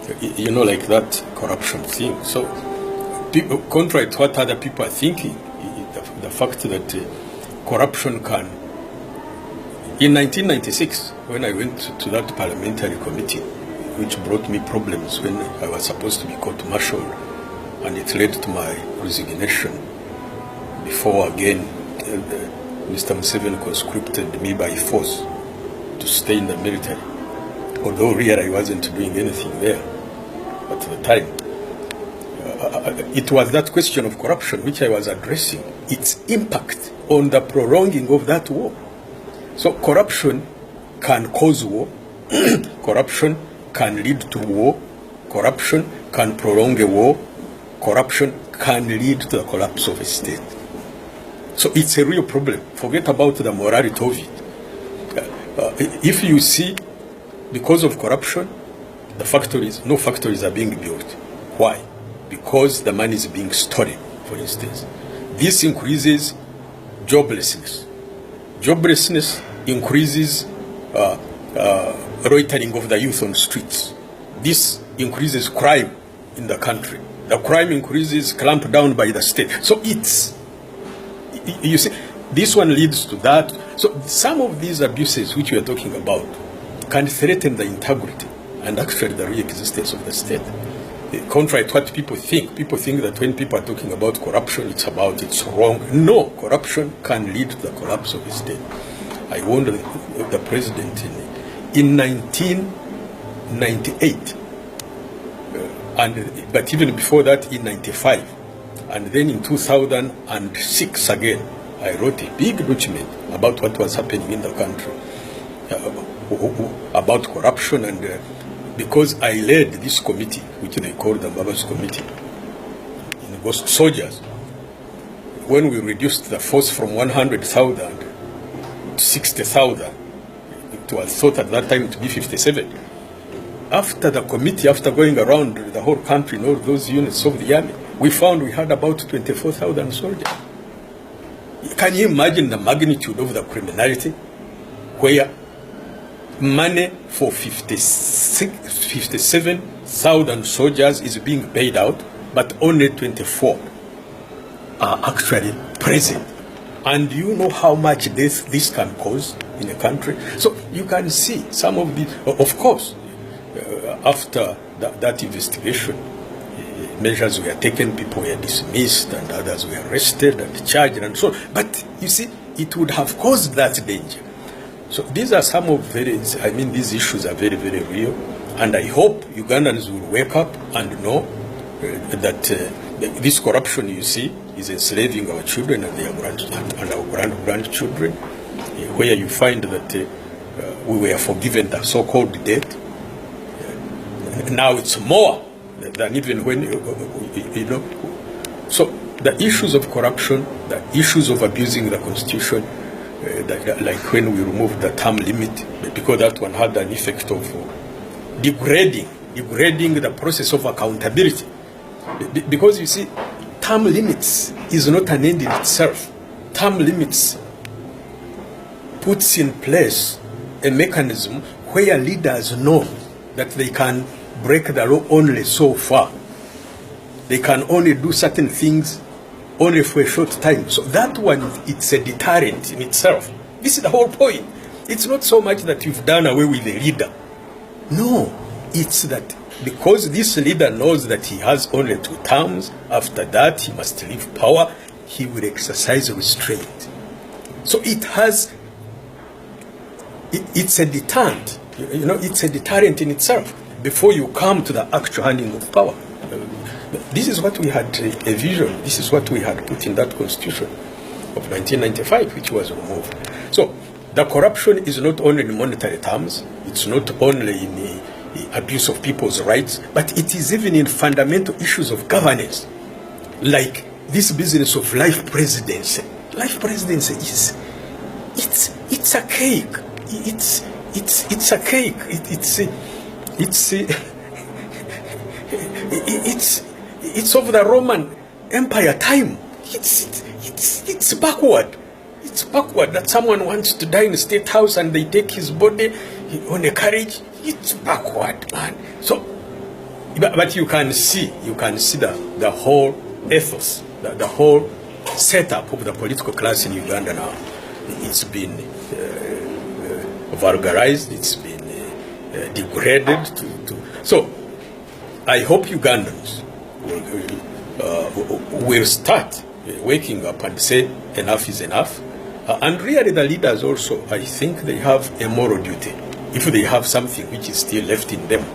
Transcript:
like that corruption thing. So, contrary to what other people are thinking, the fact that corruption can. In 1996, when I went to that parliamentary committee, which brought me problems when I was supposed to be court-martialed, and it led to my resignation before again Mr. Museveni conscripted me by force to stay in the military. Although really I wasn't doing anything there at the time. It was that question of corruption which I was addressing, its impact on the prolonging of that war. So corruption can cause war, corruption can lead to war, corruption can prolong a war, corruption can lead to the collapse of a state. So it's a real problem. Forget about the morality of it. If you see, because of corruption, no factories are being built. Why? Because the money is being stolen, for instance. This increases joblessness. Joblessness increases loitering of the youth on streets. This increases crime in the country. The crime increases, clamped down by the state. So you see, this one leads to that. So some of these abuses which we are talking about can threaten the integrity and actually the real existence of the state. Contrary to what people think that when people are talking about corruption, it's wrong. No, corruption can lead to the collapse of a state. I warned the president in 1998, but even before that in 95, and then in 2006 again, I wrote a big document about what was happening in the country, about corruption, and because I led this committee, which they call the Mbabazi Committee, in Ghost Soldiers, when we reduced the force from 100,000 to 60,000, it was thought at that time to be 57. After the committee, after going around the whole country in all those units of the army, we found we had about 24,000 soldiers. Can you imagine the magnitude of the criminality where money for 57,000 soldiers is being paid out, but only 24 are actually present? And you know how much this can cause in a country? So you can see some of the, of course, after that investigation, measures were taken, people were dismissed, and others were arrested and charged and so on. But you see, it would have caused that danger. So these are some of these issues are very, very real. And I hope Ugandans will wake up and know that this corruption you see is enslaving our children and our grandchildren, where you find that we were forgiven the so-called debt. Now it's more than even when, So the issues of corruption, the issues of abusing the constitution, like when we removed the term limit, because that one had an effect of degrading the process of accountability. Because you see, term limits is not an end in itself. Term limits puts in place a mechanism where leaders know that they can break the law only so far. They can only do certain things only for a short time. So that one, it's a deterrent in itself. This is the whole point. It's not so much that you've done away with the leader. No, it's that because this leader knows that he has only 2 terms, after that he must leave power, he will exercise restraint. So it's a deterrent. It's a deterrent in itself before you come to the actual handing of power. This is what we had a vision. This is what we had put in that constitution of 1995, which was removed. So the corruption is not only in monetary terms, it's not only in the abuse of people's rights, but it is even in fundamental issues of governance, like this business of life presidency. Life presidency it's a cake. It's a cake. It's of the Roman Empire time. It's backward. It's backward that someone wants to die in the State House and they take his body on a carriage. It's backward, man. So But you can see the whole ethos, the whole setup of the political class in Uganda now. It's been vulgarized, it's been degraded. So I hope Ugandans will start waking up and say enough is enough. And really the leaders also, I think they have a moral duty. If they have something which is still left in them,